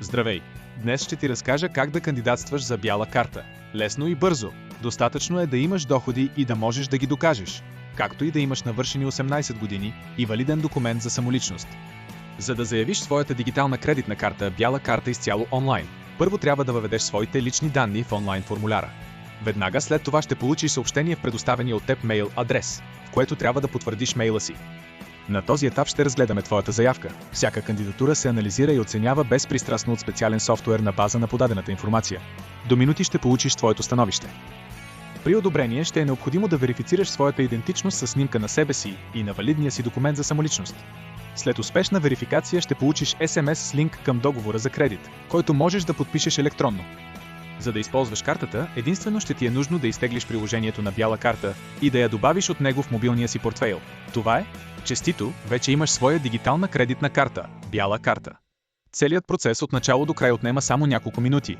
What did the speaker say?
Здравей! Днес ще ти разкажа как да кандидатстваш за бяла карта. Лесно и бързо. Достатъчно е да имаш доходи и да можеш да ги докажеш, както и да имаш навършени 18 години и валиден документ за самоличност. За да заявиш своята дигитална кредитна карта бяла карта изцяло онлайн, първо трябва да въведеш своите лични данни в онлайн формуляра. Веднага след това ще получиш съобщение в предоставения от теб мейл адрес, в което трябва да потвърдиш мейла си. На този етап ще разгледаме твоята заявка. Всяка кандидатура се анализира и оценява безпристрастно от специален софтуер на база на подадената информация. До минути ще получиш твоето становище. При одобрение ще е необходимо да верифицираш своята идентичност със снимка на себе си и на валидния си документ за самоличност. След успешна верификация ще получиш SMS с линк към договора за кредит, който можеш да подпишеш електронно. За да използваш картата, единствено ще ти е нужно да изтеглиш приложението на бяла карта и да я добавиш от него в мобилния си портфейл. Това е. Честито, вече имаш своя дигитална кредитна карта – бяла карта. Целият процес от начало до край отнема само няколко минути.